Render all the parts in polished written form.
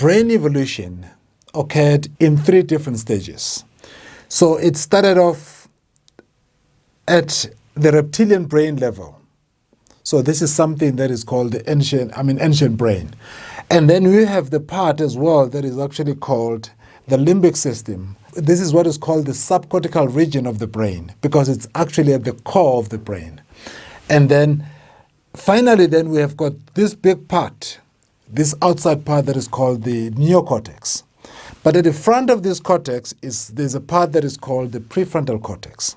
brain evolution occurred in 3 different stages. So it started off at the reptilian brain level. So this is something that is called the ancient brain. And then we have the part as well that is actually called the limbic system. This is what is called the subcortical region of the brain, because it's actually at the core of the brain. And then finally then we have got this big part, this outside part that is called the neocortex. But at the front of this cortex there's a part that is called the prefrontal cortex.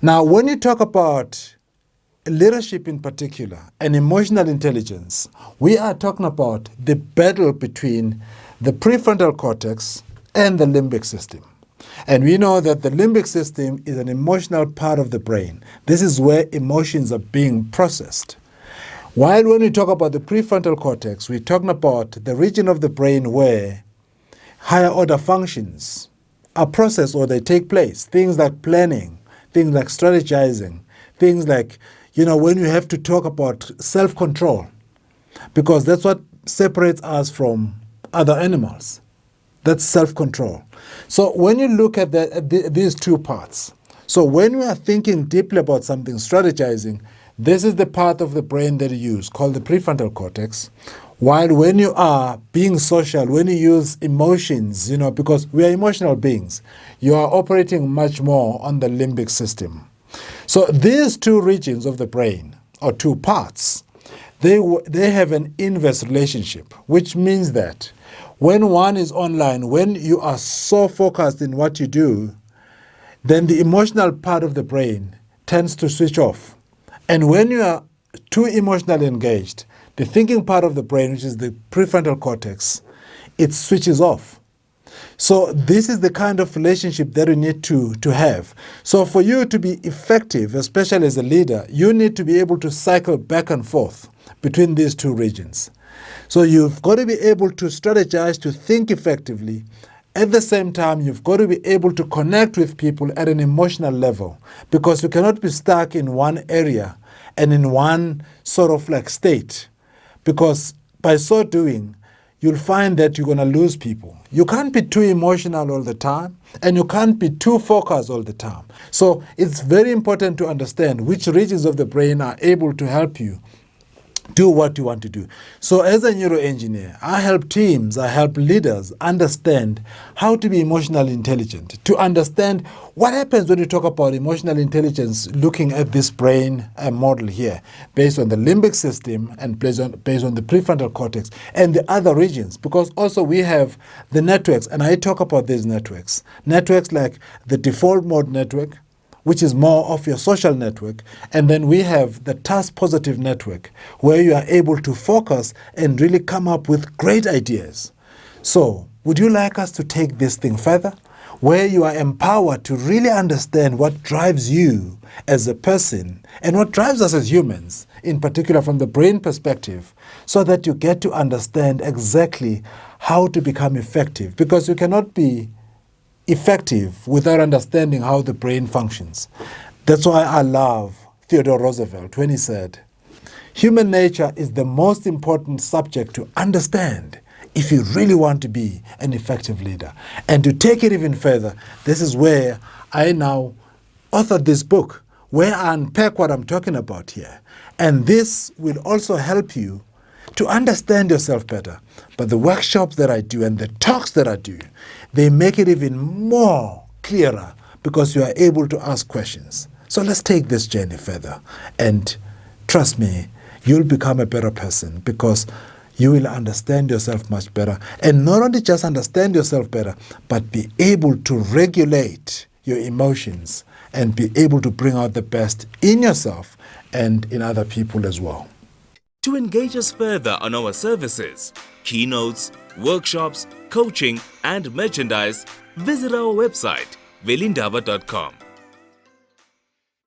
Now when you talk about leadership in particular and emotional intelligence, we are talking about the battle between the prefrontal cortex and the limbic system. And we know that the limbic system is an emotional part of the brain. This is where emotions are being processed. While when we talk about the prefrontal cortex, we're talking about the region of the brain where higher order functions are processed or they take place. Things like planning, things like strategizing, things like, when you have to talk about self-control, because that's what separates us from other animals. That's self-control. So when you look at these 2 parts, so when we are thinking deeply about something, strategizing, this is the part of the brain that you use, called the prefrontal cortex. While when you are being social, when you use emotions, because we are emotional beings, you are operating much more on the limbic system. So these 2 regions of the brain, or 2 parts, they have an inverse relationship, which means that when one is online, when you are so focused in what you do, then the emotional part of the brain tends to switch off. And when you are too emotionally engaged, the thinking part of the brain, which is the prefrontal cortex, it switches off. So this is the kind of relationship that we need to have. So for you to be effective, especially as a leader, you need to be able to cycle back and forth between these 2 regions. So you've got to be able to strategize, to think effectively. At the same time, you've got to be able to connect with people at an emotional level, because you cannot be stuck in one area and in one sort of like state, because by so doing, you'll find that you're going to lose people. You can't be too emotional all the time, and you can't be too focused all the time. So it's very important to understand which regions of the brain are able to help you do what you want to do. So as a neuroengineer, I help teams, I help leaders understand how to be emotionally intelligent, to understand what happens when you talk about emotional intelligence, looking at this brain model here, based on the limbic system and based on the prefrontal cortex and the other regions, because also we have the networks, and I talk about these networks like the default mode network, which is more of your social network. And then we have the task-positive network, where you are able to focus and really come up with great ideas. So, would you like us to take this thing further, where you are empowered to really understand what drives you as a person and what drives us as humans, in particular from the brain perspective, so that you get to understand exactly how to become effective? Because you cannot be effective without understanding how the brain functions. That's why I love Theodore Roosevelt when he said, human nature is the most important subject to understand if you really want to be an effective leader. And to take it even further, this is where I now authored this book, where I unpack what I'm talking about here. And this will also help you to understand yourself better. But the workshops that I do and the talks that I do, they make it even more clearer, because you are able to ask questions. So let's take this journey further. And trust me, you'll become a better person, because you will understand yourself much better. And not only just understand yourself better, but be able to regulate your emotions and be able to bring out the best in yourself and in other people as well. To engage us further on our services, keynotes, workshops, coaching and merchandise, visit our website velindaba.com.